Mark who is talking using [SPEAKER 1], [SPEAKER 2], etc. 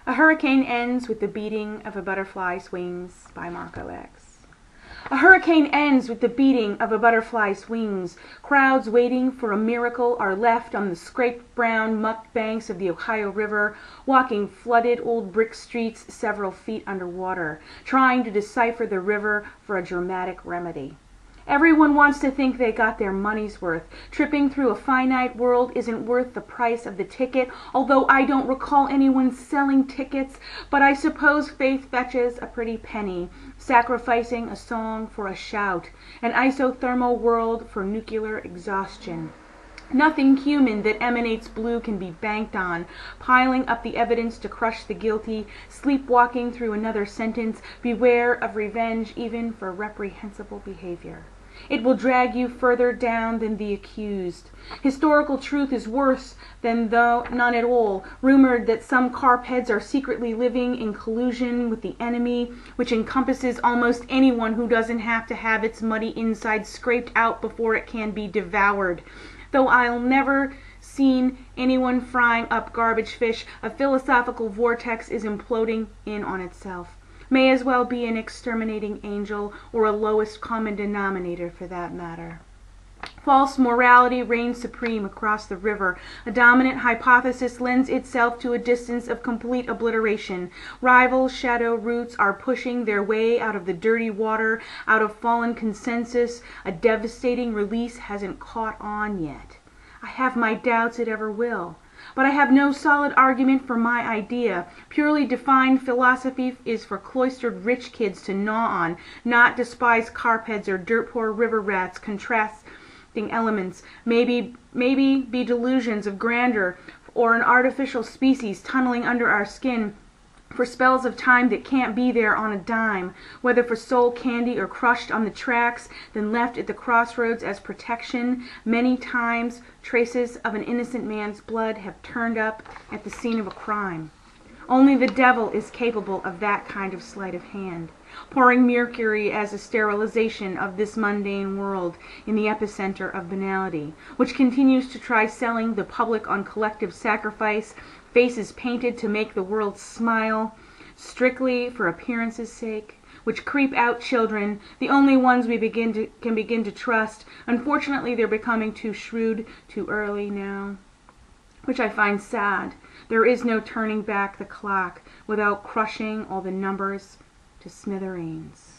[SPEAKER 1] A hurricane ends with the beating of a butterfly's wings, by Marko X. A hurricane ends with the beating of a butterfly's wings. Crowds waiting for a miracle are left on the scraped brown muck banks of the Ohio River, walking flooded old brick streets several feet underwater, trying to decipher the river for a dramatic remedy. Everyone wants to think they got their money's worth. Tripping through a finite world isn't worth the price of the ticket, although I don't recall anyone selling tickets, but I suppose faith fetches a pretty penny, sacrificing a song for a shout, an isothermal world for nuclear exhaustion. Nothing human that emanates blue can be banked on, piling up the evidence to crush the guilty, sleepwalking through another sentence, beware of revenge even for reprehensible behavior. It will drag you further down than the accused. Historical truth is worse than though none at all. Rumored that some carpheads are secretly living in collusion with the enemy, which encompasses almost anyone who doesn't have to have its muddy inside scraped out before it can be devoured. Though I'll never seen anyone frying up garbage fish, a philosophical vortex is imploding in on itself. May as well be an exterminating angel, or a lowest common denominator for that matter. False morality reigns supreme across the river. A dominant hypothesis lends itself to a distance of complete obliteration. Rival shadow roots are pushing their way out of the dirty water, out of fallen consensus. A devastating release hasn't caught on yet. I have my doubts it ever will. But I have no solid argument for my idea. Purely defined philosophy is for cloistered rich kids to gnaw on, not despised carpheads or dirt-poor river rats. Contrasting elements, maybe be delusions of grandeur or an artificial species tunneling under our skin for spells of time that can't be there on a dime, whether for soul candy or crushed on the tracks, then left at the crossroads as protection. Many times traces of an innocent man's blood have turned up at the scene of a crime. Only the devil is capable of that kind of sleight of hand, pouring mercury as a sterilization of this mundane world in the epicenter of banality, which continues to try selling the public on collective sacrifice, faces painted to make the world smile, strictly for appearance's sake, which creep out children, the only ones we can begin to trust. Unfortunately, they're becoming too shrewd too early now, which I find sad. There is no turning back the clock without crushing all the numbers to smithereens.